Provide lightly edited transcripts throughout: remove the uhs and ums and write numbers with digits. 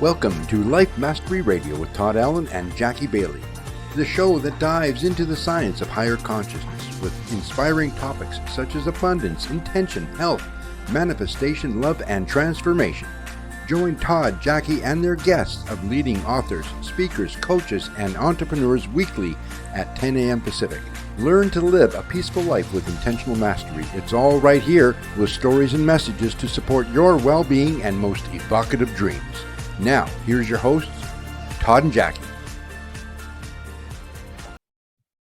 Welcome to Life Mastery Radio with Todd Allen and Jackie Bailey, the show that dives into the science of higher consciousness with inspiring topics such as abundance, intention, health, manifestation, love, and transformation. Join Todd, Jackie, and their guests of leading authors, speakers, coaches, and entrepreneurs weekly at 10 a.m. Pacific. Learn to live a peaceful life with intentional mastery. It's all right here with stories and messages to support your well-being and most evocative dreams. Now, here's your hosts, Todd and Jackie.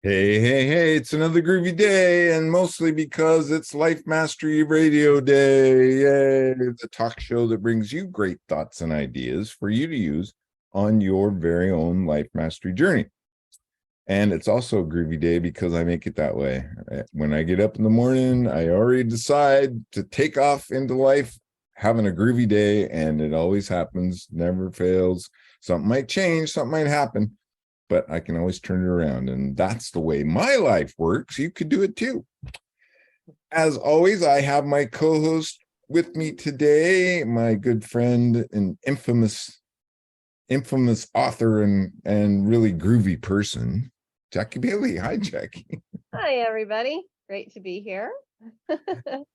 Hey, it's another groovy day, and mostly because it's Life Mastery Radio Day. Yay! It's a talk show that brings you great thoughts and ideas for you to use on your very own life mastery journey. And it's also a groovy day because I make it that way. When I get up in the morning, I already decide to take off into life having a groovy day, and it always happens, never fails. Something might change, something might happen, but I can always turn it around. And that's the way my life works. You could do it too. As always, I have my co-host with me today, my good friend and infamous author and really groovy person, Jackie Bailey. Hi, Jackie. Hi, everybody. Great to be here.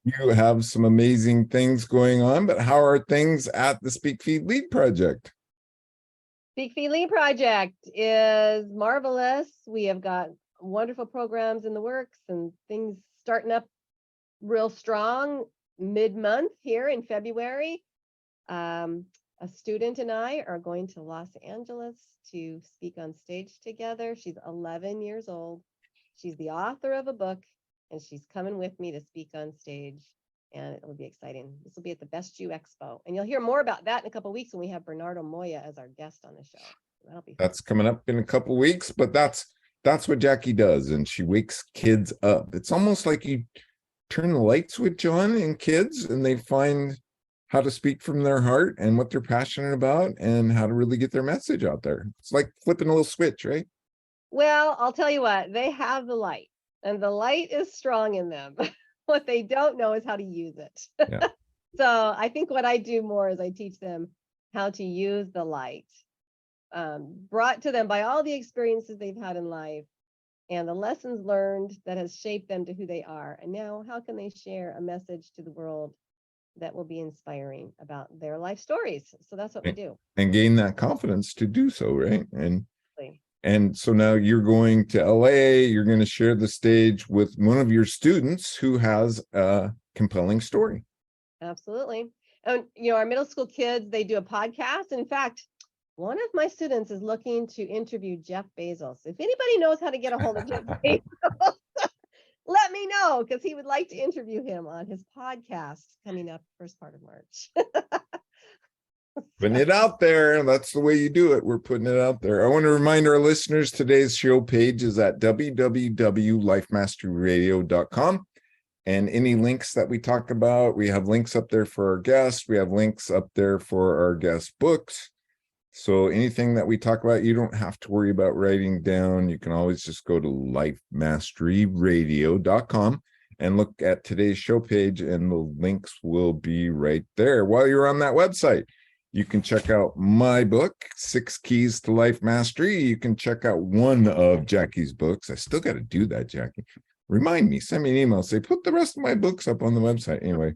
You have some amazing things going on, but how are things at the Speak Feed Lead Project? Speak Feed Lead Project is marvelous. We have got wonderful programs in the works and things starting up real strong mid-month here in February. A student and I are going to Los Angeles to speak on stage together. She's 11 years old. She's the author of a book, and she's coming with me to speak on stage, and it will be exciting. This will be at the Best You Expo, and you'll hear more about that in a couple of weeks when we have Bernardo Moya as our guest on the show. That'll be fun. That's coming up in a couple of weeks, but that's what Jackie does, and she wakes kids up. It's almost like you turn the light switch on in kids, and they find how to speak from their heart and what they're passionate about and how to really get their message out there. It's like flipping a little switch, right? Well, I'll tell you what, they have the light, and the light is strong in them. What they don't know is how to use it. Yeah. So I think what I do more is I teach them how to use the light, brought to them by all the experiences they've had in life and the lessons learned that has shaped them to who they are. And now how can they share a message to the world that will be inspiring about their life stories? So that's what we do. And gain that confidence to do so, right? And so now you're going to LA, you're going to share the stage with one of your students who has a compelling story. Absolutely. And, our middle school kids, they do a podcast. In fact, one of my students is looking to interview Jeff Bezos. If anybody knows how to get a hold of Jeff Bezos, let me know, because he would like to interview him on his podcast coming up first part of March. Putting it out there. That's the way you do it. We're putting it out there. I want to remind our listeners today's show page is at www.lifemasteryradio.com. And any links that we talk about, we have links up there for our guests. We have links up there for our guest books. So anything that we talk about, you don't have to worry about writing down. You can always just go to lifemasteryradio.com and look at today's show page, and the links will be right there. While you're on that website, you can check out my book, 6 Keys to Life Mastery. You can check out one of Jackie's books. I still got to do that, Jackie. Remind me, send me an email, say, put the rest of my books up on the website. Anyway,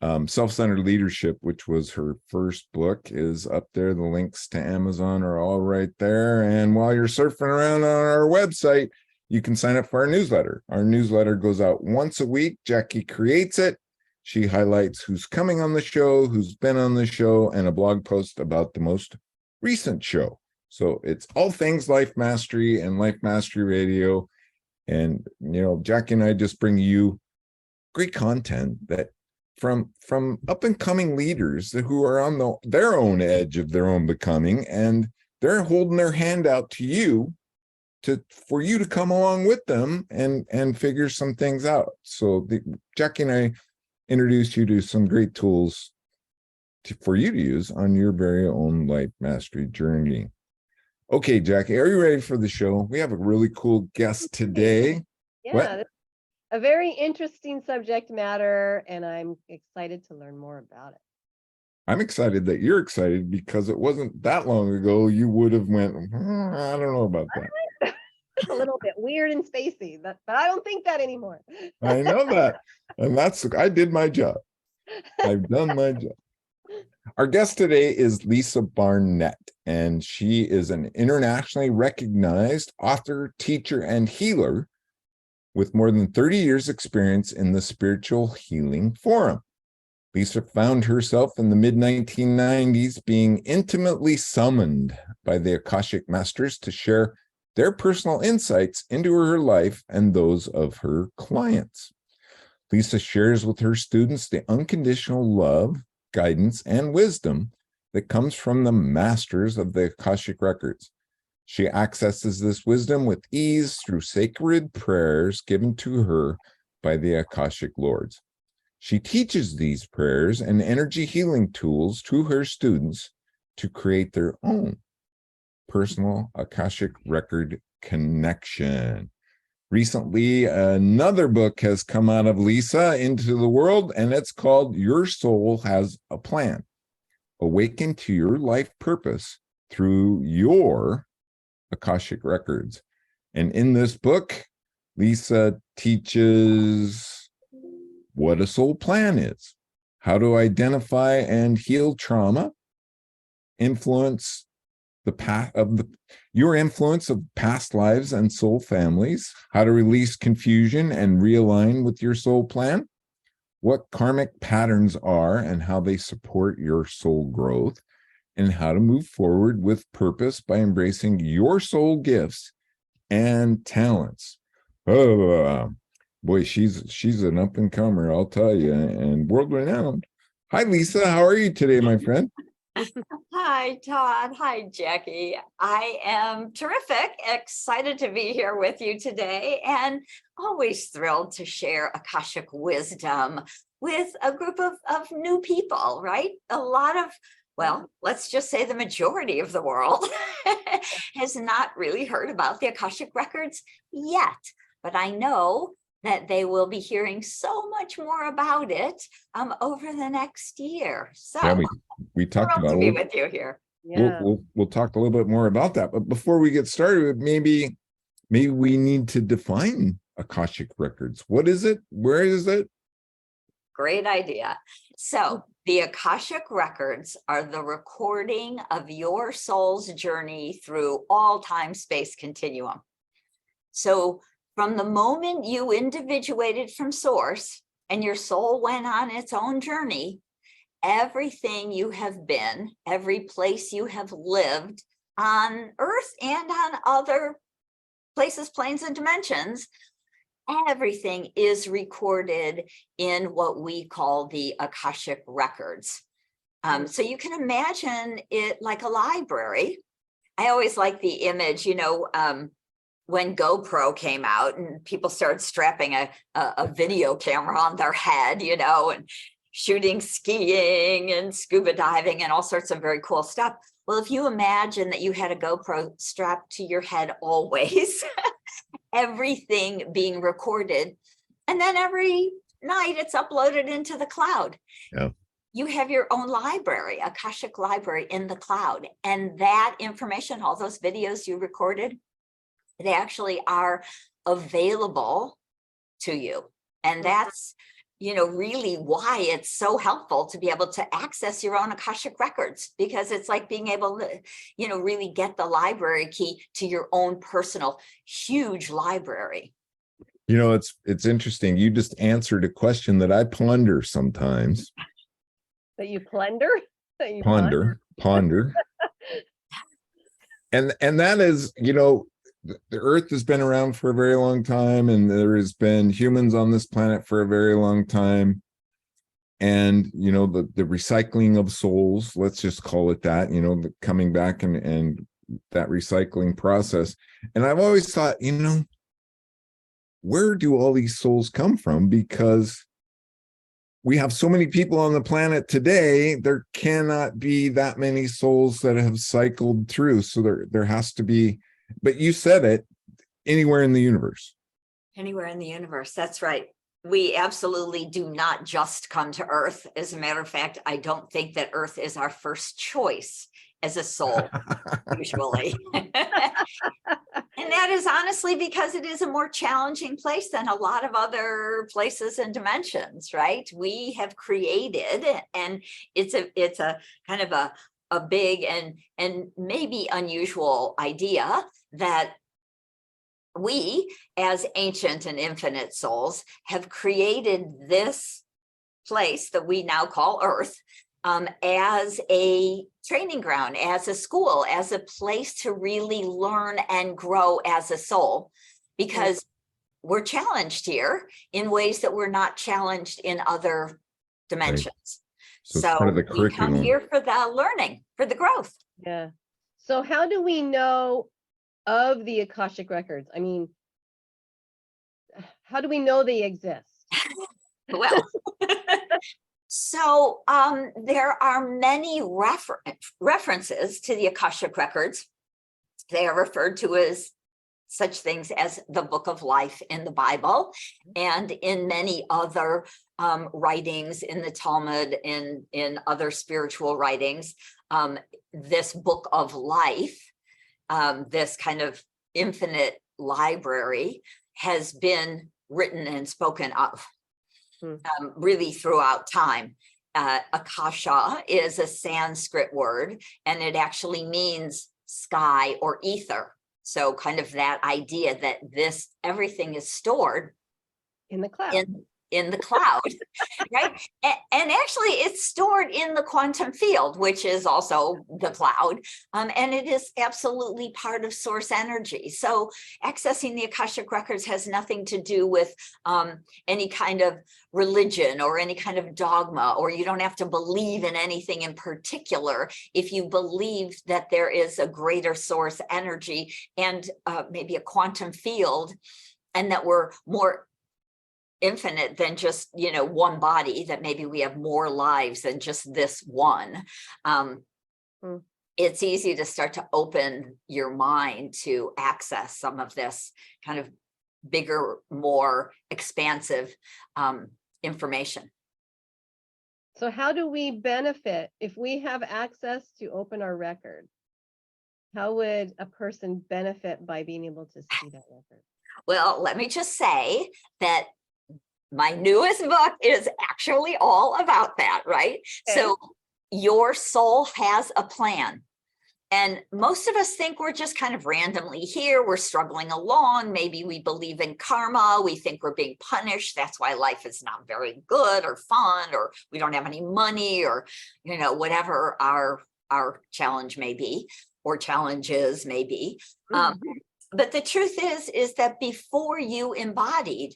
Self-Centered Leadership, which was her first book, is up there. The links to Amazon are all right there. And while you're surfing around on our website, you can sign up for our newsletter. Our newsletter goes out once a week. Jackie creates it. She highlights who's coming on the show, who's been on the show, and a blog post about the most recent show. So it's all things Life Mastery and Life Mastery Radio. And, Jackie and I just bring you great content that from up and coming leaders who are on their own edge of their own becoming, and they're holding their hand out to you for you to come along with them and figure some things out. So Jackie and I introduce you to some great tools for you to use on your very own life mastery journey. Okay, Jackie, are you ready for the show? We have a really cool guest today. Yeah, a very interesting subject matter, and I'm excited to learn more about it. I'm excited that you're excited because it wasn't that long ago you would have went, I don't know about that. It's a little bit weird and spacey, but I don't think that anymore. I know that. And I did my job. I've done my job. Our guest today is Lisa Barnett, and she is an internationally recognized author, teacher, and healer with more than 30 years experience in the spiritual healing forum. Lisa found herself in the mid-1990s being intimately summoned by the Akashic Masters to share their personal insights into her life and those of her clients. Lisa shares with her students the unconditional love, guidance, and wisdom that comes from the masters of the Akashic Records. She accesses this wisdom with ease through sacred prayers given to her by the Akashic Lords. She teaches these prayers and energy healing tools to her students to create their own personal Akashic Record connection. Recently, another book has come out of Lisa into the world, and it's called Your Soul Has a Plan. Awaken to your life purpose through your Akashic Records. And in this book, Lisa teaches what a soul plan is, how to identify and heal trauma, influence the path of your influence of past lives and soul families, how to release confusion and realign with your soul plan, what karmic patterns are and how they support your soul growth, and how to move forward with purpose by embracing your soul gifts and talents. Oh, boy, she's an up-and-comer, I'll tell you, and world-renowned. Hi, Lisa. How are you today, my friend? Hi, Todd. Hi, Jackie. I am terrific, excited to be here with you today, and always thrilled to share Akashic wisdom with a group of new people, right? A lot of, well, let's just say the majority of the world has not really heard about the Akashic Records yet, but I know that they will be hearing so much more about it over the next year. So yeah, we talked about to be with you here. Yeah. We'll talk a little bit more about that. But before we get started, maybe we need to define Akashic Records. What is it? Where is it? Great idea. So the Akashic Records are the recording of your soul's journey through all time space continuum. So from the moment you individuated from source and your soul went on its own journey, everything you have been, every place you have lived on Earth and on other places, planes, and dimensions, everything is recorded in what we call the Akashic Records. So you can imagine it like a library. I always like the image, when GoPro came out and people started strapping a video camera on their head, and shooting skiing and scuba diving and all sorts of very cool stuff. Well, if you imagine that you had a GoPro strapped to your head always, everything being recorded, and then every night it's uploaded into the cloud. Yeah. You have your own library, Akashic library in the cloud. And that information, all those videos you recorded, they actually are available to you. And that's, really why it's so helpful to be able to access your own Akashic Records, because it's like being able to, really get the library key to your own personal huge library. It's interesting. You just answered a question that I ponder sometimes. That you plunder? That you Ponder. And that is, the Earth has been around for a very long time, and there has been humans on this planet for a very long time. And, the recycling of souls, let's just call it that, the coming back and that recycling process. And I've always thought, where do all these souls come from? Because we have so many people on the planet today, there cannot be that many souls that have cycled through. So there has to be, but you said it, anywhere in the universe. Anywhere in the universe, that's right. We absolutely do not just come to Earth. As a matter of fact, I don't think that Earth is our first choice as a soul, usually. And that is honestly because it is a more challenging place than a lot of other places and dimensions, right? We have created, and it's a kind of a big and maybe unusual idea that we, as ancient and infinite souls, have created this place that we now call Earth as a training ground, as a school, as a place to really learn and grow as a soul, because we're challenged here in ways that we're not challenged in other dimensions. Right. So it's part of the we come curriculum. here for the learning, for the growth. Yeah. So how do we know of the Akashic Records? I mean, how do we know they exist? Well, so there are many references to the Akashic Records. They are referred to as such things as the Book of Life in the Bible, and in many other writings in the Talmud, in other spiritual writings. This Book of Life, this kind of infinite library, has been written and spoken of really throughout time. Akasha is a Sanskrit word, and it actually means sky or ether. So kind of that idea that everything is stored In the cloud. in the cloud, right? And actually it's stored in the quantum field, which is also the cloud. And it is absolutely part of source energy. So accessing the Akashic Records has nothing to do with any kind of religion or any kind of dogma, or you don't have to believe in anything in particular if you believe that there is a greater source energy and maybe a quantum field, and that we're more infinite than just, one body, that maybe we have more lives than just this one. It's easy to start to open your mind to access some of this kind of bigger, more expansive information. So how do we benefit if we have access to open our record? How would a person benefit by being able to see that record? Well, let me just say that my newest book is actually all about that, right? Okay. So your soul has a plan. And most of us think we're just kind of randomly here. We're struggling along. Maybe we believe in karma. We think we're being punished. That's why life is not very good or fun, or we don't have any money, or, whatever our challenge may be, or challenges may be. But the truth is that before you embodied,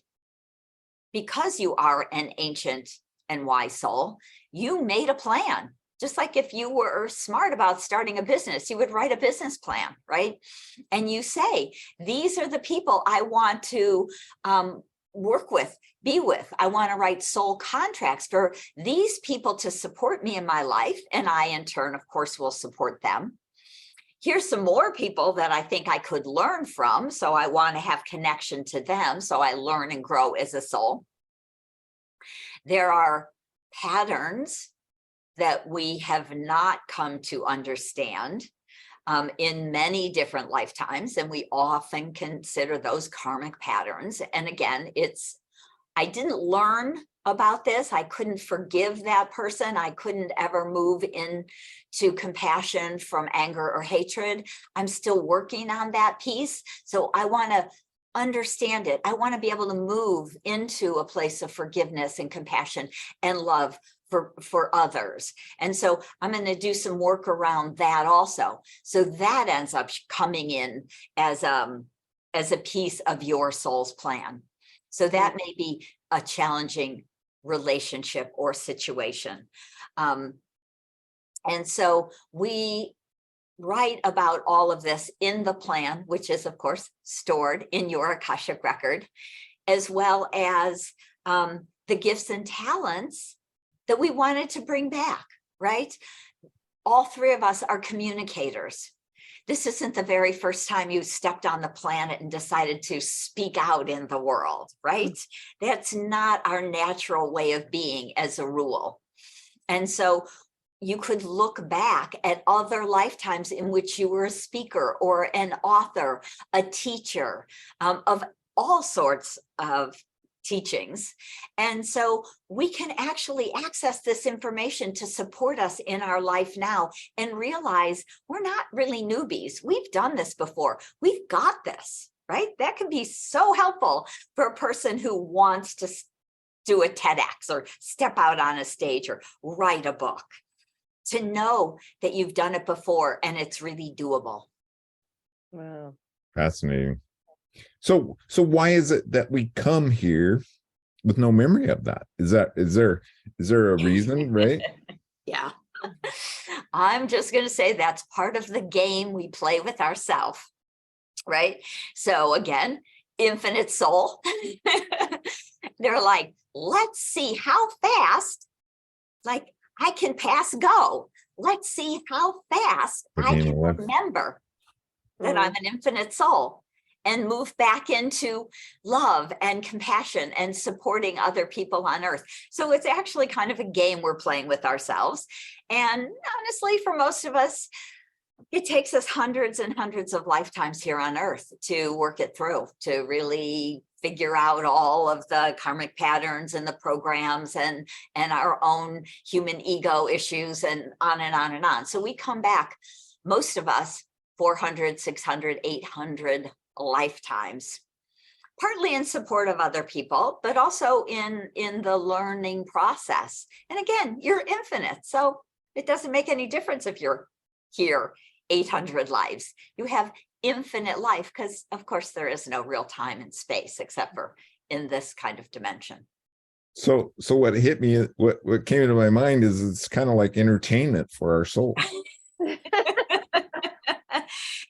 because you are an ancient and wise soul, you made a plan. Just like if you were smart about starting a business, you would write a business plan, right? And you say, these are the people I want to work with, be with. I want to write soul contracts for these people to support me in my life. And I, in turn, of course, will support them. Here's some more people that I think I could learn from. So I want to have connection to them. So I learn and grow as a soul. There are patterns that we have not come to understand in many different lifetimes. And we often consider those karmic patterns. And again, I didn't learn about this. I couldn't forgive that person. I couldn't ever move into compassion from anger or hatred. I'm still working on that piece. So I want to understand it. I want to be able to move into a place of forgiveness and compassion and love for others. And so I'm going to do some work around that also. So that ends up coming in as a piece of your soul's plan. So that may be a challenging relationship or situation. And so we write about all of this in the plan, which is, of course, stored in your Akashic record, as well as the gifts and talents that we wanted to bring back, right? All three of us are communicators. This isn't the very first time you stepped on the planet and decided to speak out in the world, right? That's not our natural way of being as a rule. And so you could look back at other lifetimes in which you were a speaker or an author, a teacher, of all sorts of teachings. And so we can actually access this information to support us in our life now and realize we're not really newbies. We've done this before. We've got this, right? That can be so helpful for a person who wants to do a TEDx or step out on a stage or write a book, to know that you've done it before and it's really doable. Wow. Fascinating. So why is it that we come here with no memory of that? Is there a reason, right? Yeah. I'm just going to say that's part of the game we play with ourselves, right? So again, infinite soul. They're like, let's see how fast, like, I can pass go. Let's see how fast I can remember that I'm an infinite soul and move back into love and compassion and supporting other people on earth. So it's actually kind of a game we're playing with ourselves. And honestly, for most of us, it takes us hundreds and hundreds of lifetimes here on earth to work it through, to really figure out all of the karmic patterns and the programs and our own human ego issues and on and on and on. So we come back, most of us, 400, 600, 800 lifetimes, partly in support of other people, but also in the learning process. And again, you're infinite. So it doesn't make any difference if you're here 800 lives. You have infinite life because, of course, there is no real time and space except for in this kind of dimension. So what hit me, what came into my mind is it's kind of like entertainment for our soul.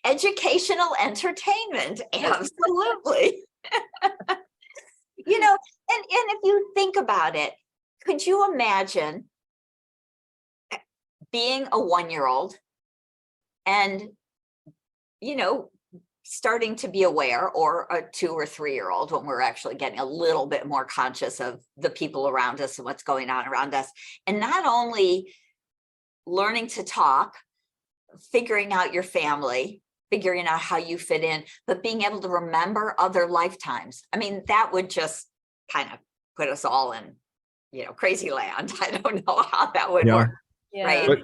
Educational entertainment, absolutely. You know, and if you think about it, could you imagine being a 1-year-old and, you know, starting to be aware, or a 2 or 3-year-old when we're actually getting a little bit more conscious of the people around us and what's going on around us, and not only learning to talk, figuring out your family, figuring out how you fit in, but being able to remember other lifetimes. I mean, that would just kind of put us all in, you know, crazy land. I don't know how that would work. Yeah. Right. But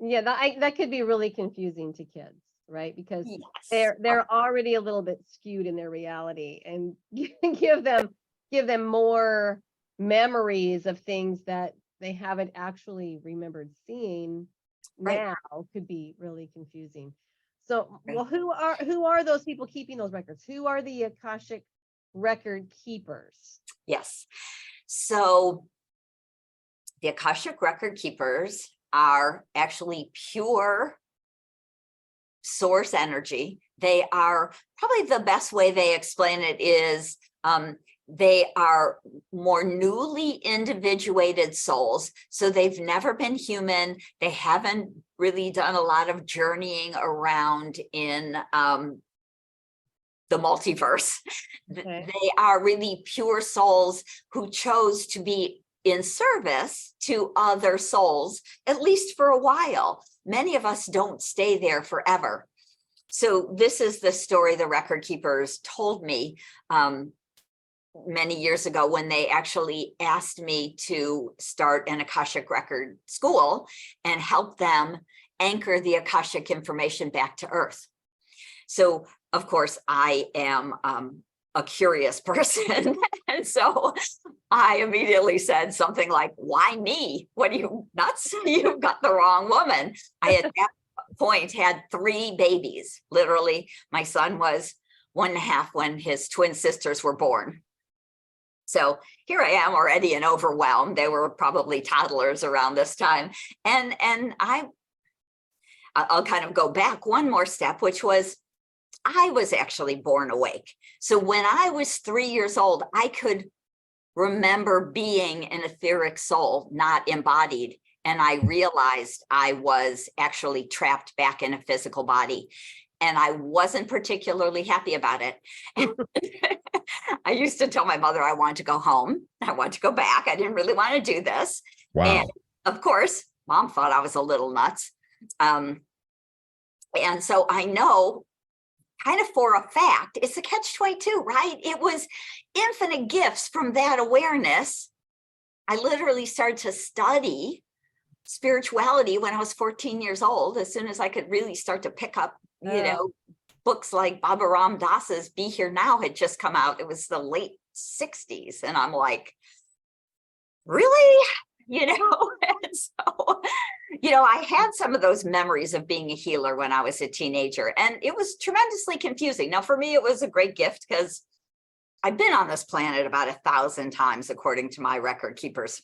Yeah, that could be really confusing to kids, right? Because Yes. they're already a little bit skewed in their reality, and give them more memories of things that they haven't actually remembered seeing Right. now could be really confusing. So, Right. well, who are those people keeping those records? Who are the Akashic record keepers? Yes. So the Akashic record keepers are actually pure source energy. They are, probably the best way they explain it is they are more newly individuated souls. So they've never been human. They haven't really done a lot of journeying around in the multiverse. Okay. They are really pure souls who chose to be in service to other souls, at least for a while. Many of us don't stay there forever. So this is the story the record keepers told me many years ago when they actually asked me to start an Akashic record school and help them anchor the Akashic information back to Earth. So, of course, I am a curious person. And so I immediately said something like, why me? What are you nuts? You've got the wrong woman. I at that point had 3 babies. Literally, my son was 1.5 when his twin sisters were born. So here I am already and overwhelmed. They were probably toddlers around this time. And I'll kind of go back one more step, which was I was actually born awake. So when I was 3 years old, I could remember being an etheric soul, not embodied and I realized I was actually trapped back in a physical body. And I wasn't particularly happy about it. I used to tell my mother I wanted to go home. I wanted to go back. I didn't really want to do this. Wow. And of course, Mom thought I was a little nuts. And so I know kind of for a fact, it's a catch-22, right? It was infinite gifts from that awareness. I literally started to study spirituality when I was 14 years old, as soon as I could really start to pick up, books like Baba Ram Dass's Be Here Now had just come out. It was the late 60s. And I'm like, really? And so, I had some of those memories of being a healer when I was a teenager, and it was tremendously confusing. Now, for me, it was a great gift because I've been on this planet about 1,000 times, according to my record keepers.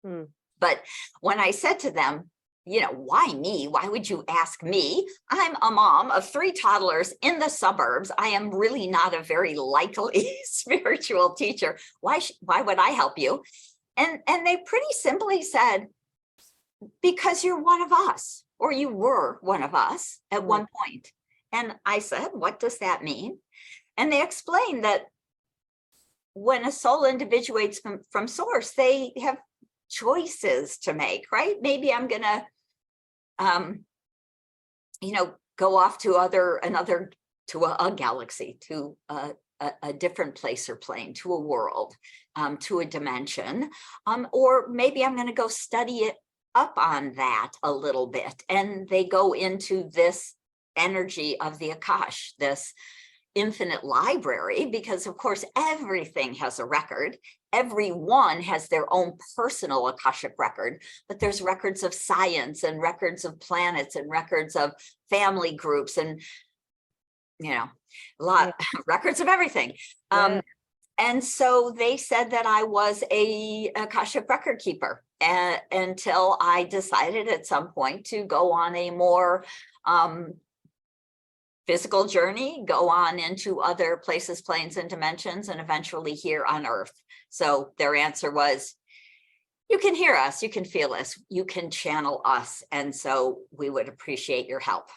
But when I said to them, why me? Why would you ask me? I'm a mom of 3 toddlers in the suburbs. I am really not a very likely spiritual teacher. Why would I help you? And they pretty simply said, because you're one of us, or you were one of us at one point. And I said, what does that mean? And they explained that when a soul individuates from source, they have choices to make, right? Maybe I'm going to go off to a galaxy, to a different place or plane, to a world, to a dimension, or maybe I'm going to go study it up on that a little bit. And they go into this energy of the Akash, this infinite library, because of course, everything has a record. Everyone has their own personal Akashic record, but there's records of science and records of planets and records of family groups and, records of everything. And so they said that I was a Akashic record keeper until I decided at some point to go on a more physical journey, go on into other places, planes, and dimensions, and eventually here on Earth. So their answer was, you can hear us, you can feel us, you can channel us. And so we would appreciate your help.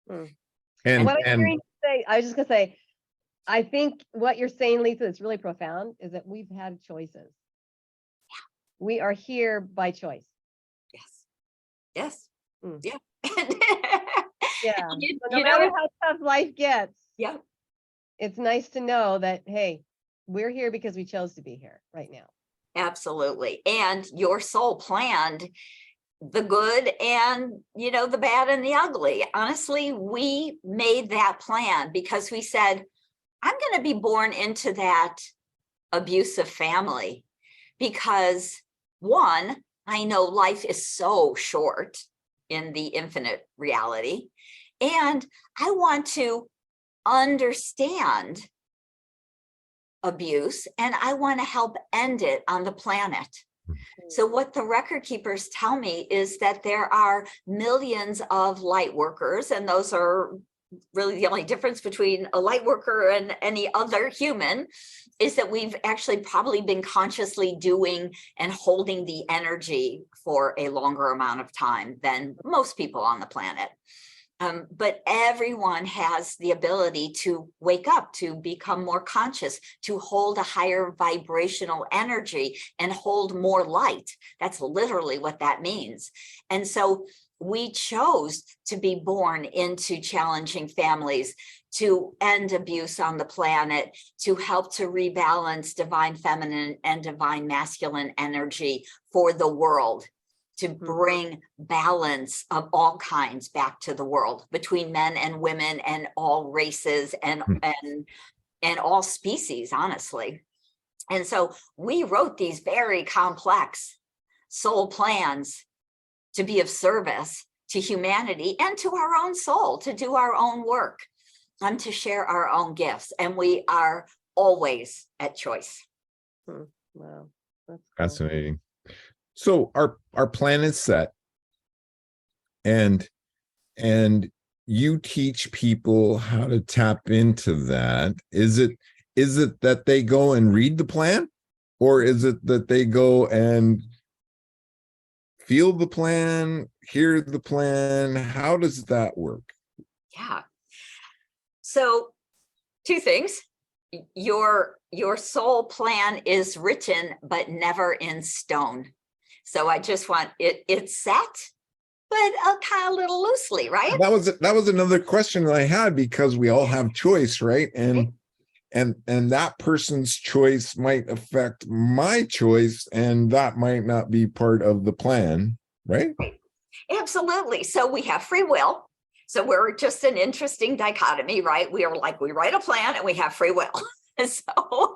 And what I'm hearing you say, I was just going to say, I think what you're saying, Lisa, is really profound, is that we've had choices. We are here by choice. Yes. Yeah. Yeah. No matter how tough life gets, it's nice to know that, hey, we're here because we chose to be here right now. Absolutely. And your soul planned the good and, the bad and the ugly. Honestly, we made that plan because we said, I'm going to be born into that abusive family because, one, I know life is so short in the infinite reality, and I want to understand abuse and I want to help end it on the planet. So what the record keepers tell me is that there are millions of light workers, and those are really the only difference between a light worker and any other human is that we've actually probably been consciously doing and holding the energy for a longer amount of time than most people on the planet. But everyone has the ability to wake up, to become more conscious, to hold a higher vibrational energy and hold more light. That's literally what that means. And so we chose to be born into challenging families, to end abuse on the planet, to help to rebalance divine feminine and divine masculine energy for the world, to bring balance of all kinds back to the world between men and women and all races and all species, honestly. And so we wrote these very complex soul plans to be of service to humanity and to our own soul, to do our own work, and to share our own gifts. And we are always at choice. Wow, that's cool. Fascinating. So our plan is set, and you teach people how to tap into that. Is it that they go and read the plan, or is it that they go and feel the plan, hear the plan? How does that work? Yeah. So 2 things. Your soul plan is written, but never in stone. So I just want it's set, but kind of a little loosely, right? That was another question that I had, because we all have choice, right? And that person's choice might affect my choice, and that might not be part of the plan, right? Absolutely. So we have free will. So we're just an interesting dichotomy, right? We are like, we write a plan and we have free will. So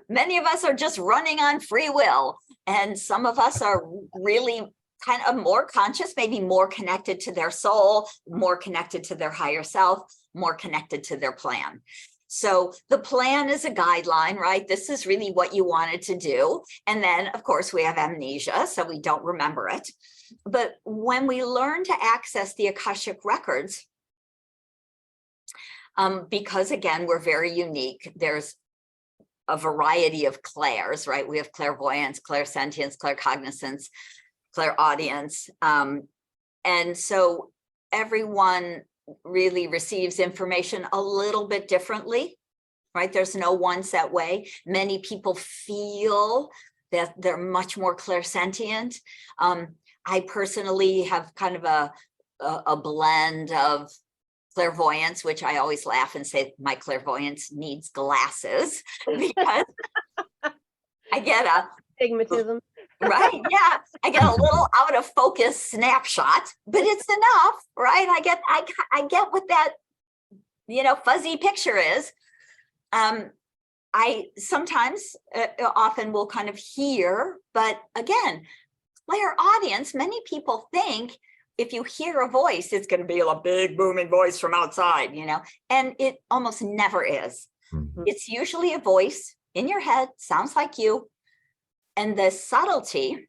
many of us are just running on free will. And some of us are really kind of more conscious, maybe more connected to their soul, more connected to their higher self, more connected to their plan. So the plan is a guideline, right? This is really what you wanted to do. And then, of course, we have amnesia, so we don't remember it. But when we learn to access the Akashic Records, because again, we're very unique, there's a variety of clairs, right? We have clairvoyance, clairsentience, claircognizance, clairaudience. And so everyone really receives information a little bit differently, right? There's no one set way. Many people feel that they're much more clairsentient. I personally have kind of a blend of clairvoyance, which I always laugh and say my clairvoyance needs glasses, because I get a Stigmatism. right, yeah, I get a little out of focus snapshot, but it's enough, right? I get what that fuzzy picture is. I sometimes often will kind of hear, but again, clairaudience, many people think if you hear a voice, it's going to be a big booming voice from outside, and it almost never is. Mhm. It's usually a voice in your head, sounds like you. And the subtlety,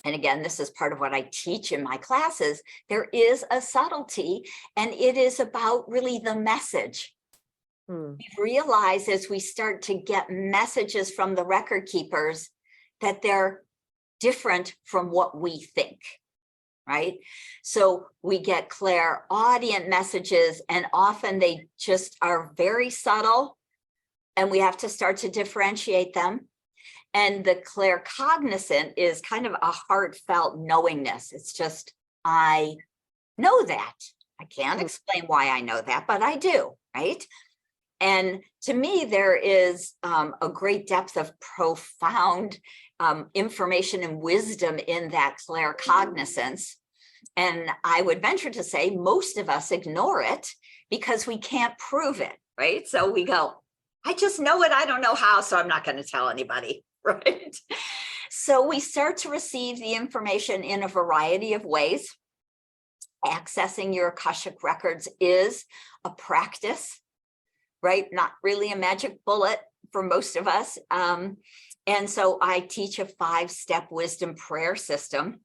and again, this is part of what I teach in my classes, there is a subtlety, and it is about really the message. We realize as we start to get messages from the record keepers that they're different from what we think, right? So we get clairaudient messages, and often they just are very subtle, and we have to start to differentiate them. And the claircognizant is kind of a heartfelt knowingness. It's just, I know that. I can't explain why I know that, but I do, right? And to me, there is a great depth of profound information and wisdom in that claircognizance. And I would venture to say most of us ignore it because we can't prove it, right? So we go, I just know it, I don't know how, so I'm not going to tell anybody, right? So we start to receive the information in a variety of ways. Accessing your Akashic Records is a practice, right? Not really a magic bullet for most of us. And so I teach a 5-step wisdom prayer system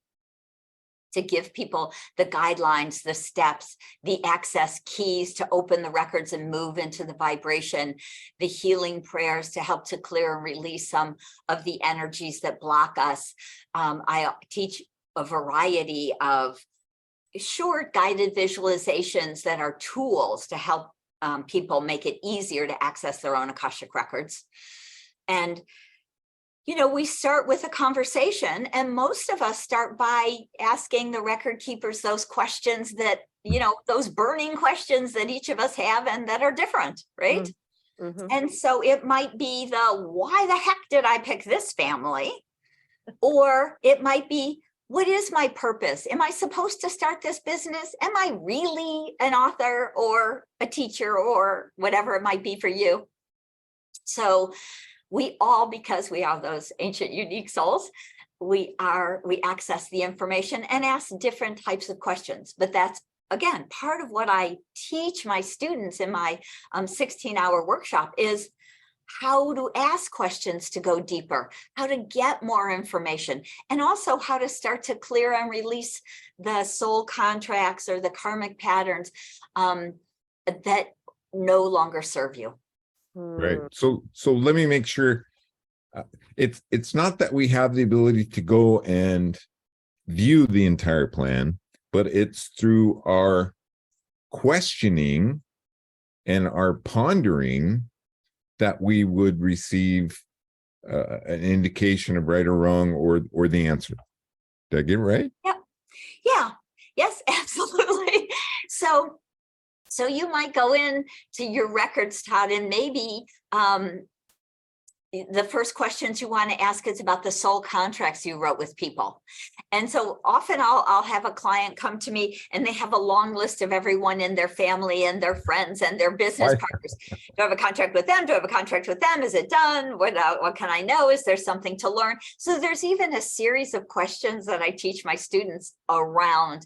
to give people the guidelines, the steps, the access keys to open the records and move into the vibration, the healing prayers to help to clear and release some of the energies that block us. I teach a variety of short guided visualizations that are tools to help people make it easier to access their own Akashic Records. And we start with a conversation, and most of us start by asking the record keepers those questions that, those burning questions that each of us have and that are different, right? Mm-hmm. And so it might be why the heck did I pick this family? Or it might be, what is my purpose? Am I supposed to start this business? Am I really an author or a teacher or whatever it might be for you? So we all, because we are those ancient, unique souls, we access the information and ask different types of questions. But that's, again, part of what I teach my students in my 16-hour workshop is how to ask questions to go deeper, how to get more information, and also how to start to clear and release the soul contracts or the karmic patterns that no longer serve you. Right. So let me make sure it's not that we have the ability to go and view the entire plan, but it's through our questioning and our pondering that we would receive an indication of right or wrong, or the answer. Did I get it right? Yeah. Yes, absolutely. So you might go in to your records, Todd, and maybe the first questions you want to ask is about the soul contracts you wrote with people. And so often I'll have a client come to me and they have a long list of everyone in their family and their friends and their business partners. Do I have a contract with them? Do I have a contract with them? Is it done? What can I know? Is there something to learn? So there's even a series of questions that I teach my students around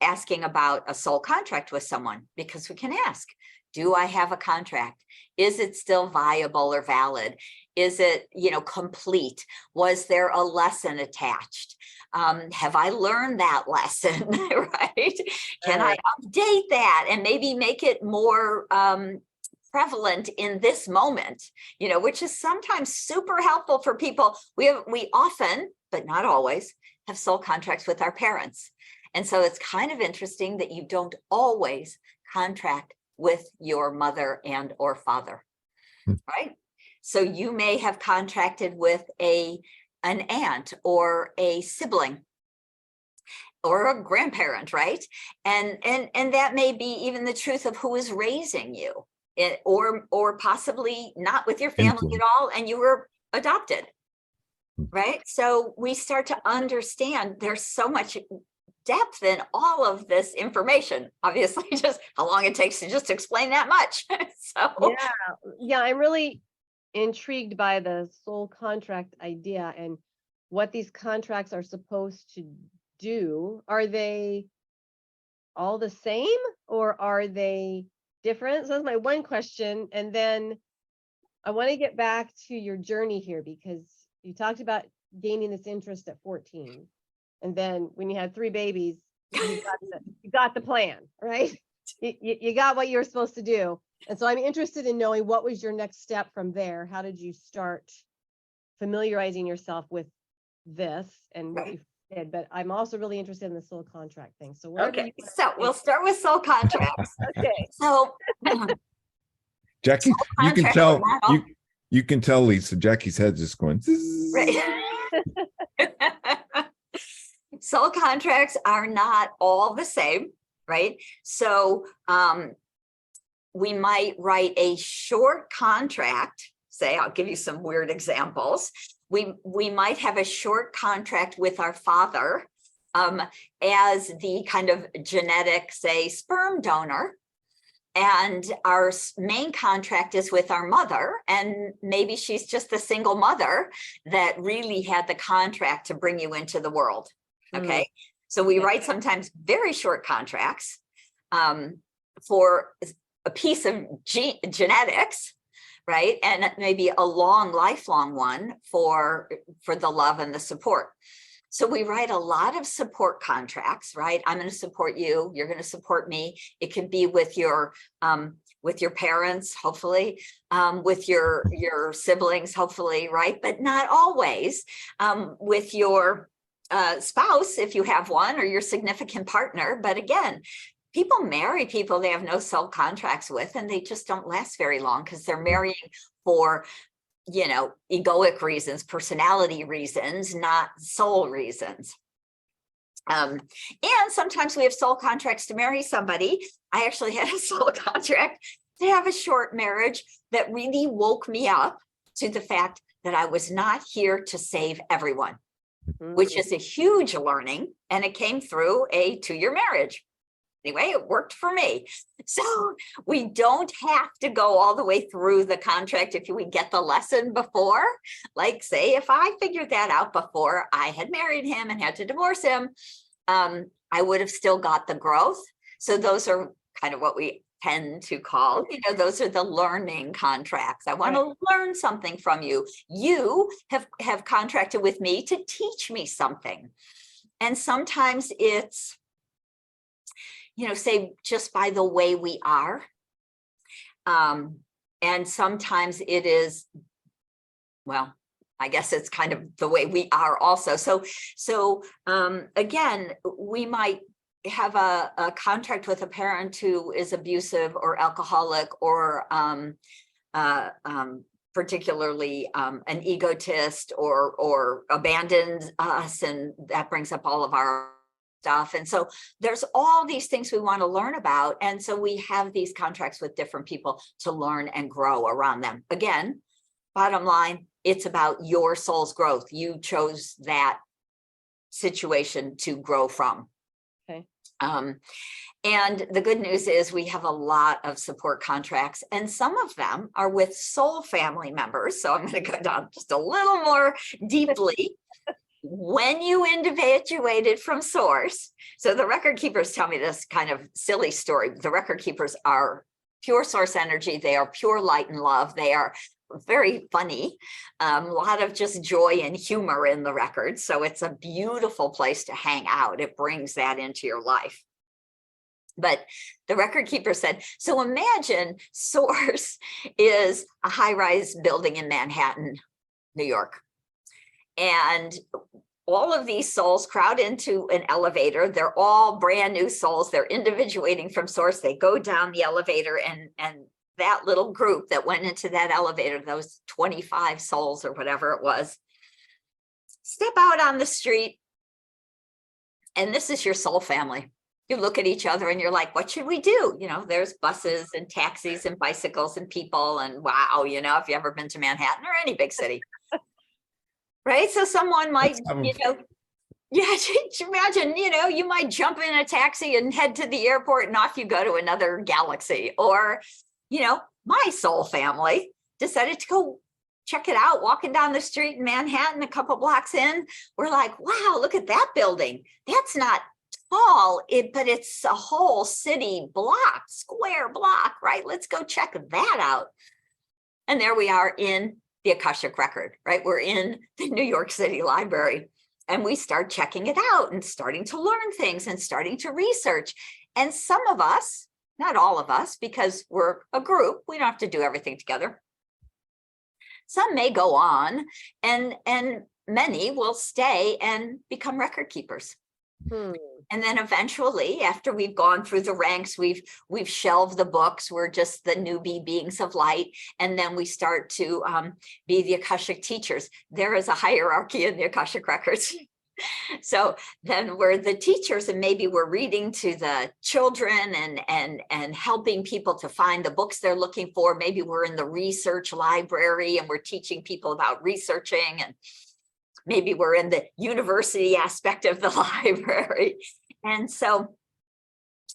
asking about a soul contract with someone, because we can ask, do I have a contract? Is it still viable or valid? Is it, complete? Was there a lesson attached? Have I learned that lesson, right? Can I update that and maybe make it more prevalent in this moment, which is sometimes super helpful for people. We often, but not always, have soul contracts with our parents. And so it's kind of interesting that you don't always contract with your mother and or father, right? So you may have contracted with an aunt or a sibling or a grandparent, right? And that may be even the truth of who is raising you, or possibly not with your family at all, and you were adopted, right? So we start to understand there's so much depth in all of this information. Obviously, just how long it takes to just explain that much. So yeah, I'm really intrigued by the soul contract idea and what these contracts are supposed to do. Are they all the same or are they different? So that's my one question. And then I want to get back to your journey here, because you talked about gaining this interest at 14. And then when you had 3 babies, you got the plan, right? You got what you were supposed to do. And so I'm interested in knowing, what was your next step from there? How did you start familiarizing yourself with this and what you did? But I'm also really interested in the soul contract thing. So so we'll start with soul contracts. Okay. So Jackie, you can tell you can tell Lisa, Jackie's head just going. Right. Soul contracts are not all the same, right? So we might write a short contract. Say, I'll give you some weird examples. We might have a short contract with our father as the kind of genetic, say, sperm donor. And our main contract is with our mother, and maybe she's just a single mother that really had the contract to bring you into the world. Okay. So we write sometimes very short contracts for a piece of genetics, right? And maybe a long, lifelong one for the love and the support. So we write a lot of support contracts, right? I'm going to support you. You're going to support me. It can be with your parents, hopefully, with your siblings, hopefully, right? But not always. With your spouse, if you have one, or your significant partner. But again, people marry people they have no soul contracts with, and they just don't last very long because they're marrying for egoic reasons, personality reasons, not soul reasons. And sometimes we have soul contracts to marry somebody. I actually had a soul contract to have a short marriage that really woke me up to the fact that I was not here to save everyone, which is a huge learning. And it came through a 2-year marriage. Anyway, it worked for me. So we don't have to go all the way through the contract if we get the lesson before. Like, say, if I figured that out before I had married him and had to divorce him, I would have still got the growth. So those are kind of what we tend to call, those are the learning contracts. I want to learn something from you. You have contracted with me to teach me something. And sometimes it's, say, just by the way we are. And sometimes it is, well, I guess it's kind of the way we are also. So again, we might have a contract with a parent who is abusive or alcoholic or particularly an egotist or abandons us, and that brings up all of our stuff. And so there's all these things we want to learn about. And so we have these contracts with different people to learn and grow around them. Again, bottom line, it's about your soul's growth. You chose that situation to grow from. Okay. And the good news is we have a lot of support contracts, and some of them are with soul family members. So I'm going to go down just a little more deeply. When you individuated from source, so the record keepers tell me this kind of silly story. The record keepers are pure source energy. They are pure light and love. They are very funny, a lot of just joy and humor in the records. So it's a beautiful place to hang out. It brings that into your life. But the record keeper said, so imagine source is a high-rise building in Manhattan, New York. And all of these souls crowd into an elevator. They're all brand new souls. They're individuating from source. They go down the elevator, and that little group that went into that elevator, those 25 souls or whatever it was, step out on the street. And this is your soul family. You look at each other and you're like, what should we do? You know, there's buses and taxis and bicycles and people. And wow, you know, if you've ever been to Manhattan or any big city. Right. So someone might, you know, yeah, imagine, you know, you might jump in a taxi and head to the airport and off you go to another galaxy. Or, you know, my soul family decided to go check it out, walking down the street in Manhattan, a couple blocks in. We're like, wow, look at that building. That's not tall, but it's a whole city block, square block, right? Let's go check that out. And there we are in the Akashic Record, right? We're in the New York City Library, and we start checking it out and starting to learn things and starting to research. And some of us, not all of us, because we're a group, we don't have to do everything together. Some may go on, and many will stay and become record keepers. And then eventually, after we've gone through the ranks, we've shelved the books. We're just the newbie beings of light. And then we start to be the Akashic teachers. There is a hierarchy in the Akashic Records. So then we're the teachers, and maybe we're reading to the children and helping people to find the books they're looking for. Maybe we're in the research library and we're teaching people about researching, and maybe we're in the university aspect of the library. And so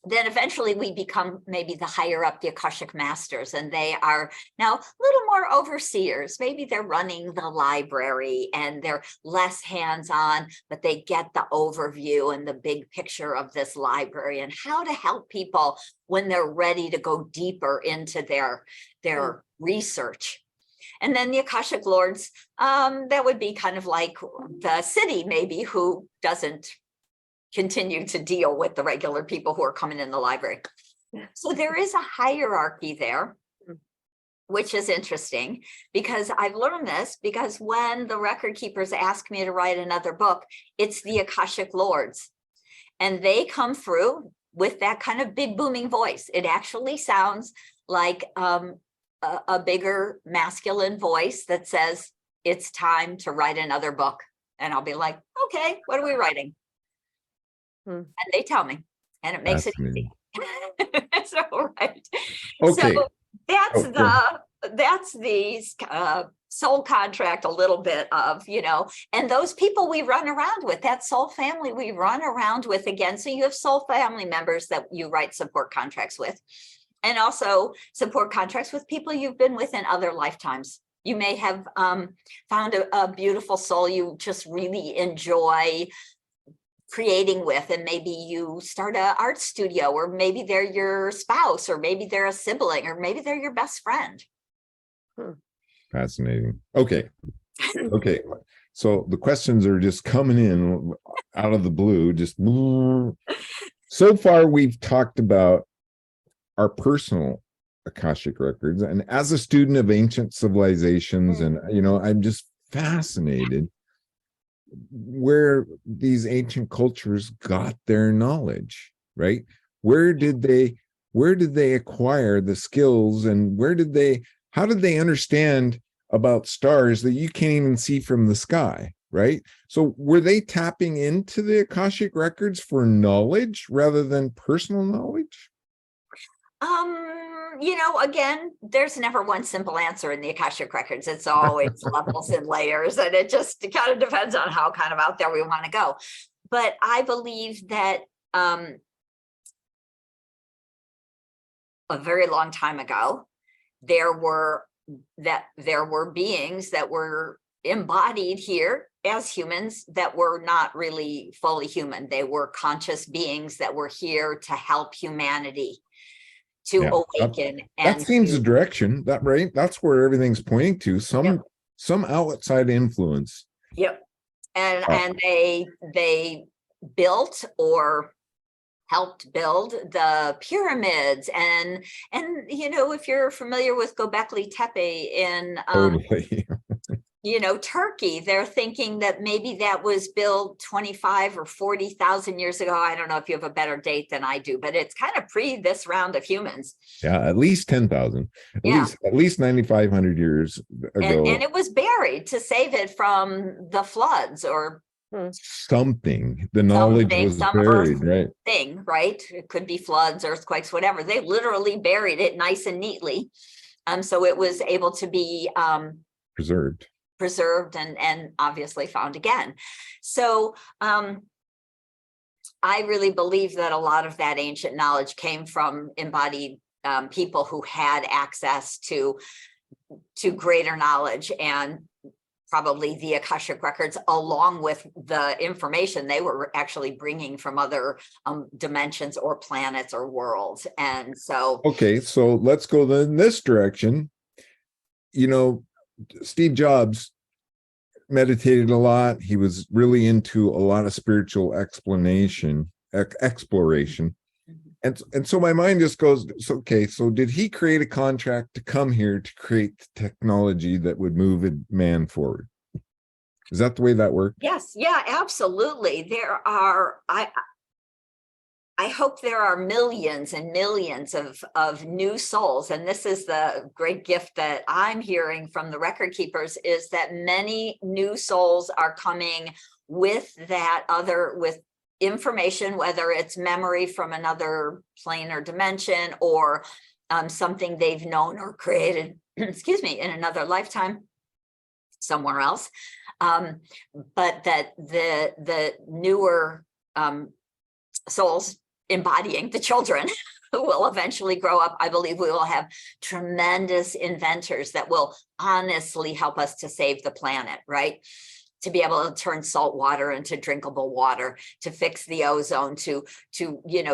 then eventually we become maybe the higher up, the Akashic masters, and they are now a little more overseers. Maybe they're running the library and they're less hands-on, but they get the overview and the big picture of this library and how to help people when they're ready to go deeper into their research. And then the Akashic Lords, that would be kind of like the city maybe, who doesn't continue to deal with the regular people who are coming in the library. So there is a hierarchy there, which is interesting, because I've learned this because when the record keepers ask me to write another book, it's the Akashic Lords, and they come through with that kind of big booming voice. It actually sounds like a bigger masculine voice that says, it's time to write another book. And I'll be like, okay, what are we writing? And they tell me, and it makes it easy. So, right. Okay. So that's the soul contract, a little bit of, you know, and those people we run around with, that soul family we run around with again. So you have soul family members that you write support contracts with, and also support contracts with people you've been with in other lifetimes. You may have found a beautiful soul you just really enjoy creating with, and maybe you start an art studio, or maybe they're your spouse, or maybe they're a sibling, or maybe they're your best friend. Fascinating. Okay. So the questions are just coming in out of the blue. Just so far, we've talked about our personal Akashic records, and as a student of ancient civilizations, and you know, I'm just fascinated where these ancient cultures got their knowledge, right? Where did they acquire the skills, and how did they understand about stars that you can't even see from the sky, right? So were they tapping into the Akashic records for knowledge rather than personal knowledge? Again, there's never one simple answer in the Akashic records. It's always levels and layers, and it kind of depends on how kind of out there we want to go. But I believe that a very long time ago, there were beings that were embodied here as humans that were not really fully human. They were conscious beings that were here to help humanity to awaken. That seems the direction, right? That's where everything's pointing to, some outside influence. Yep. And they built or helped build the pyramids, and if you're familiar with Göbekli Tepe in Totally. Turkey, they're thinking that maybe that was built 25 or 40,000 years ago. I don't know if you have a better date than I do, but it's kind of pre this round of humans. Yeah, at least 10,000, at least 9,500 years ago. And it was buried to save it from the floods or something. The knowledge was buried, right? Right? It could be floods, earthquakes, whatever. They literally buried it nice and neatly. So it was able to be preserved and obviously found again. So I really believe that a lot of that ancient knowledge came from embodied people who had access to greater knowledge, and probably the Akashic records, along with the information they were actually bringing from other dimensions or planets or worlds. And so let's go in this direction. Steve Jobs meditated a lot. He was really into a lot of spiritual exploration. And so my mind just goes, so did he create a contract to come here to create the technology that would move man forward? Is that the way that worked? Yes. Yeah, absolutely. There are, I hope there are millions and millions of new souls. And this is the great gift that I'm hearing from the record keepers, is that many new souls are coming with with information, whether it's memory from another plane or dimension, or something they've known or created, in another lifetime somewhere else. But that the newer souls embodying the children who will eventually grow up, I believe we will have tremendous inventors that will honestly help us to save the planet, right? To be able to turn salt water into drinkable water, to fix the ozone, to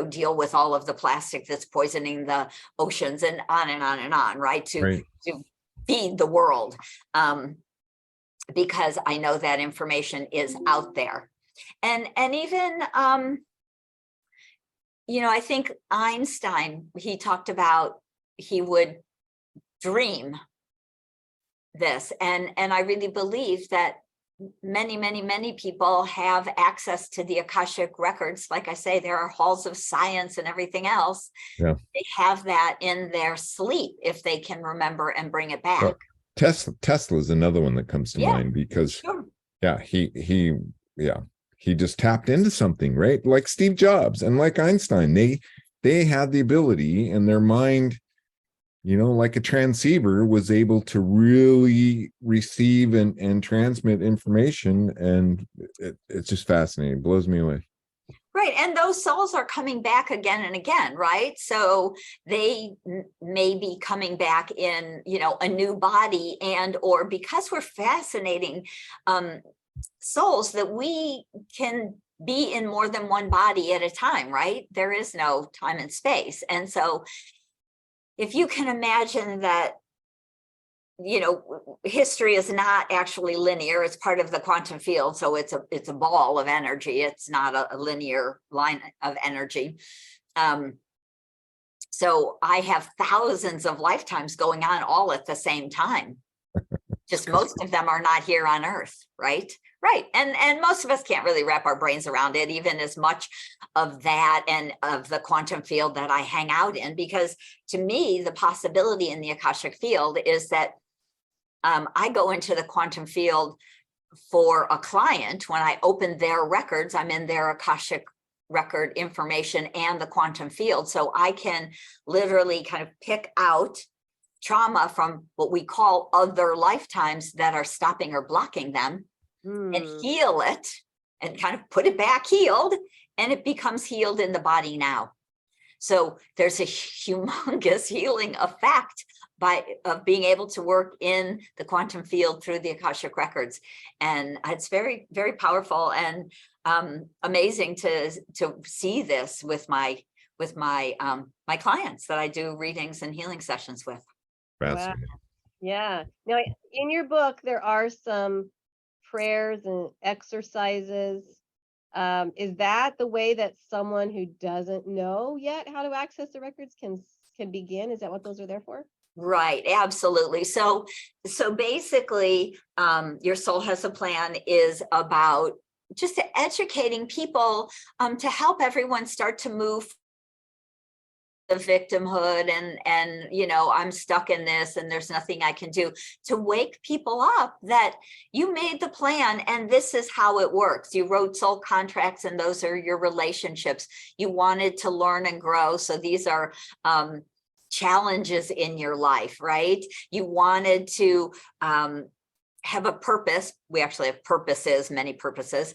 deal with all of the plastic that's poisoning the oceans, and on and on and on, right? To feed the world. Because I know that information is out there. And even I think Einstein, he talked about he would dream this. And I really believe that many, many, many people have access to the Akashic records. Like I say, there are halls of science and everything else. Yeah. They have that in their sleep if they can remember and bring it back. Tesla is another one that comes to mind, because he just tapped into something, right? Like Steve Jobs and like Einstein, they had the ability, and their mind, like a transceiver, was able to really receive and transmit information. And it's just fascinating. It blows me away. Right. And those souls are coming back again and again, right? So they may be coming back in, a new body, or because we're fascinating souls, that we can be in more than one body at a time, right? There is no time and space. And so if you can imagine that, history is not actually linear. It's part of the quantum field. So it's a ball of energy. It's not a linear line of energy. So I have thousands of lifetimes going on all at the same time. Just most of them are not here on Earth, right? Right. And most of us can't really wrap our brains around it, even as much of that and of the quantum field that I hang out in, because to me, the possibility in the Akashic field is that I go into the quantum field for a client. When I open their records, I'm in their Akashic record information and the quantum field. So I can literally kind of pick out trauma from what we call other lifetimes that are stopping or blocking them and heal it and kind of put it back healed, and it becomes healed in the body now. So there's a humongous healing effect of being able to work in the quantum field through the Akashic records. And it's very, very powerful and amazing to see this with my my clients that I do readings and healing sessions with. Fascinating. Wow. Yeah. Now, in your book, there are some prayers and exercises. Is that the way that someone who doesn't know yet how to access the records can begin? Is that what those are there for? Right, absolutely. So basically, Your Soul Has a Plan is about just educating people to help everyone start to move the victimhood and I'm stuck in this and there's nothing I can do, to wake people up that you made the plan and this is how it works. You wrote soul contracts and those are your relationships. You wanted to learn and grow. So these are challenges in your life, right? You wanted to have a purpose. We actually have purposes, many purposes.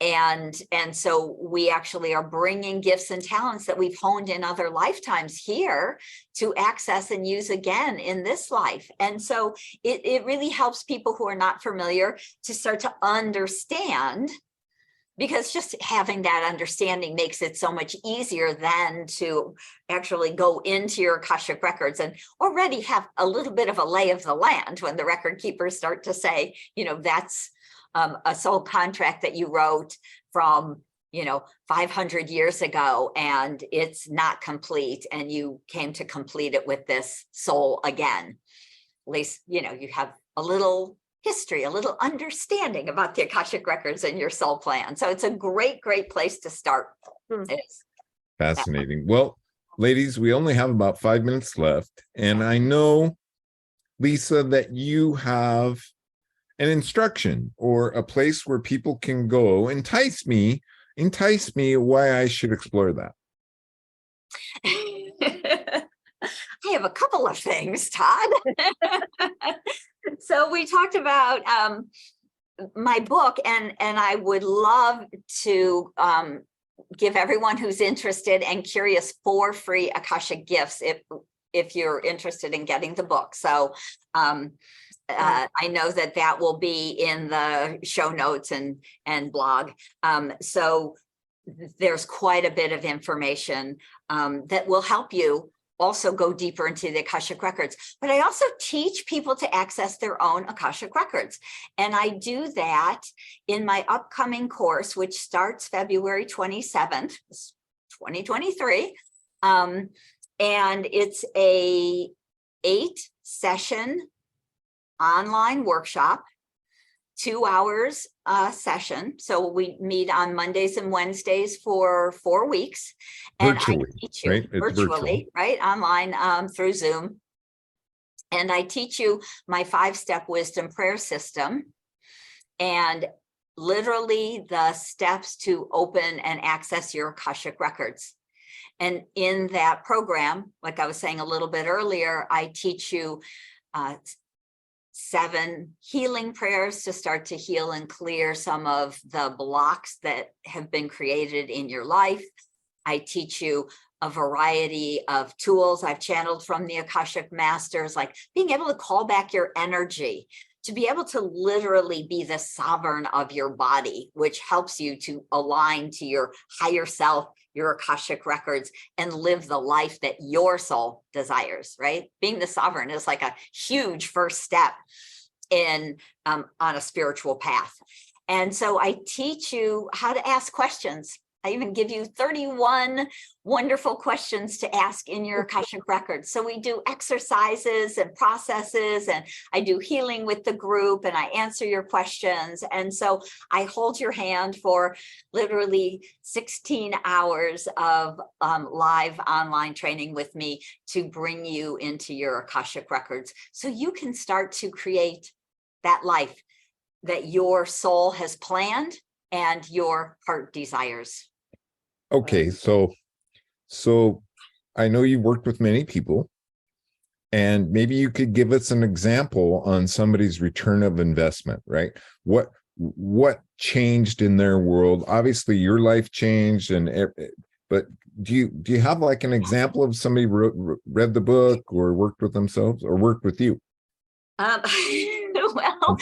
And so we actually are bringing gifts and talents that we've honed in other lifetimes here to access and use again in this life. And so it really helps people who are not familiar to start to understand, because just having that understanding makes it so much easier than to actually go into your Akashic records and already have a little bit of a lay of the land when the record keepers start to say, that's a soul contract that you wrote from 500 years ago and it's not complete and you came to complete it with this soul again. At least you have a little history, a little understanding about the Akashic records and your soul plan. So it's a great place to start. It's fascinating. Well, ladies, we only have about 5 minutes left, and I know, Lisa, that you have an instruction or a place where people can go. Entice me why I should explore that. I have a couple of things, Todd. So we talked about my book, and I would love to give everyone who's interested and curious 4 free Akashic gifts if you're interested in getting the book. So I know that will be in the show notes and blog. So there's quite a bit of information that will help you also go deeper into the Akashic records. But I also teach people to access their own Akashic records. And I do that in my upcoming course, which starts February 27th, 2023. And it's a 8-session online workshop, 2 hours session. So we meet on Mondays and Wednesdays for 4 weeks. And virtually, I teach you right? It's virtually, virtual. right? Online through Zoom. And I teach you my 5-step wisdom prayer system and literally the steps to open and access your Akashic records. And in that program, like I was saying a little bit earlier, I teach you 7 healing prayers to start to heal and clear some of the blocks that have been created in your life. I teach you a variety of tools I've channeled from the Akashic masters, like being able to call back your energy, to be able to literally be the sovereign of your body, which helps you to align to your higher self, your Akashic records, and live the life that your soul desires, right? Being the sovereign is like a huge first step in on a spiritual path. And so I teach you how to ask questions I even give you 31 wonderful questions to ask in your Akashic Records. So we do exercises and processes, and I do healing with the group, and I answer your questions. And so I hold your hand for literally 16 hours of live online training with me to bring you into your Akashic Records so you can start to create that life that your soul has planned and your heart desires. Okay, so I know you worked with many people, and maybe you could give us an example on somebody's return of investment, right? What changed in their world? Obviously, your life changed, but do you have like an example of somebody read the book or worked with themselves or worked with you? Well,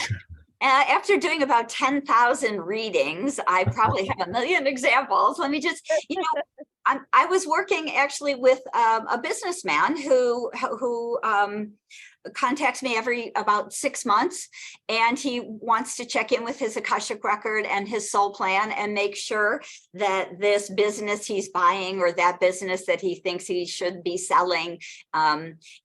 after doing about 10,000 readings, I probably have a million examples. Let me just, I was working actually with a businessman who contacts me every about 6 months, and he wants to check in with his Akashic record and his soul plan and make sure that this business he's buying or that business that he thinks he should be selling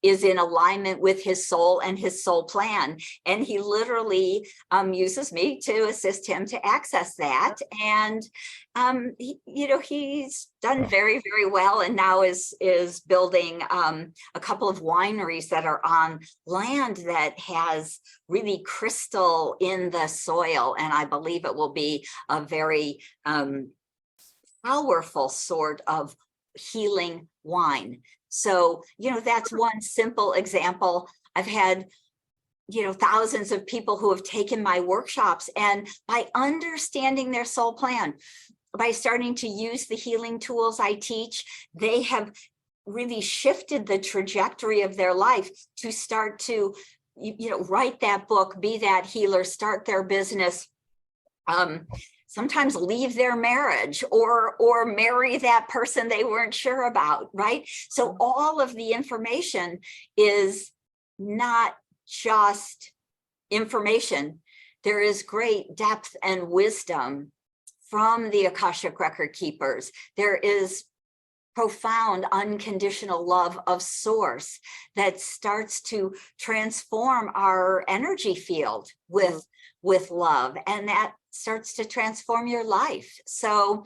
is in alignment with his soul and his soul plan. And he literally uses me to assist him to access that. And he's done very, very well, and now is building a couple of wineries that are on land that has really crystal in the soil, and I believe it will be a very powerful sort of healing wine. So that's one simple example. I've had thousands of people who have taken my workshops, and by understanding their soul plan, by starting to use the healing tools I teach, they have really shifted the trajectory of their life to start to, write that book, be that healer, start their business, sometimes leave their marriage or marry that person they weren't sure about, right? So all of the information is not just information. There is great depth and wisdom from the Akashic record keepers. There is profound unconditional love of source that starts to transform our energy field with love, and that starts to transform your life. So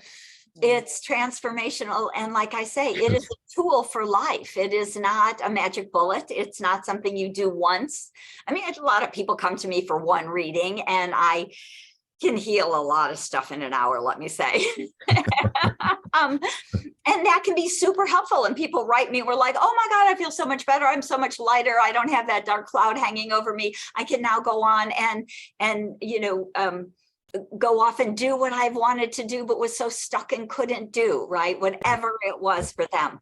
it's transformational, and like I say, it is a tool for life. It is not a magic bullet. It's not something you do once. I mean, a lot of people come to me for one reading, and I can heal a lot of stuff in an hour, let me say. And that can be super helpful. And people write me, we're like, oh my God, I feel so much better. I'm so much lighter. I don't have that dark cloud hanging over me. I can now go on and go off and do what I've wanted to do, but was so stuck and couldn't do, right? Whatever it was for them.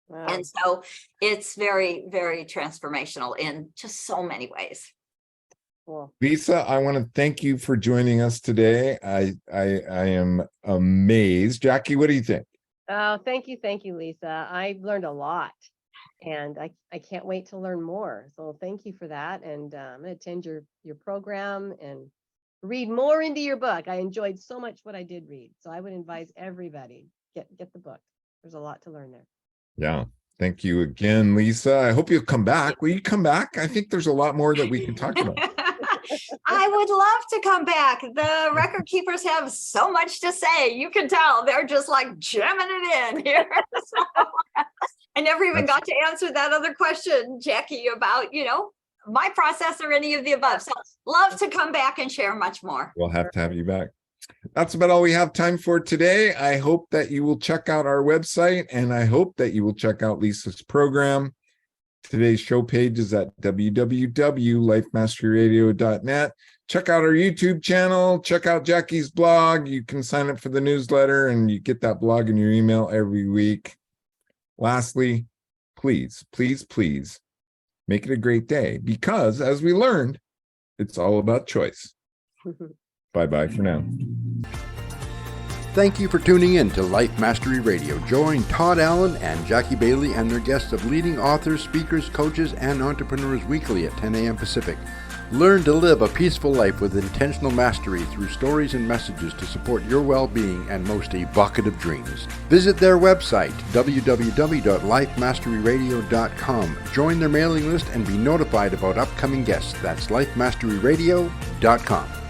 Wow. And so it's very, very transformational in just so many ways. Cool. Lisa, I want to thank you for joining us today. I am amazed. Jackie, what do you think? Oh, thank you, Lisa. I've learned a lot, and I can't wait to learn more. So thank you for that, and I'm going to attend your program and read more into your book. I enjoyed so much what I did read, so I would advise everybody get the book. There's a lot to learn there. Yeah. Thank you again, Lisa. I hope you'll come back. Will you come back? I think there's a lot more that we can talk about. I would love to come back. The record keepers have so much to say. You can tell they're just like jamming it in here. So, I never even got to answer that other question, Jackie, about, my process or any of the above. So love to come back and share much more. We'll have to have you back. That's about all we have time for today. I hope that you will check out our website, and I hope that you will check out Lisa's program. Today's show page is at www.lifemasteryradio.net. Check out our YouTube channel. Check out Jackie's blog. You can sign up for the newsletter, and you get that blog in your email every week. Lastly, please, please, please make it a great day, because as we learned, it's all about choice. Bye-bye for now. Thank you for tuning in to Life Mastery Radio. Join Todd Allen and Jackie Bailey and their guests of leading authors, speakers, coaches, and entrepreneurs weekly at 10 a.m. Pacific. Learn to live a peaceful life with intentional mastery through stories and messages to support your well-being and most evocative dreams. Visit their website, www.lifemasteryradio.com. Join their mailing list and be notified about upcoming guests. That's lifemasteryradio.com.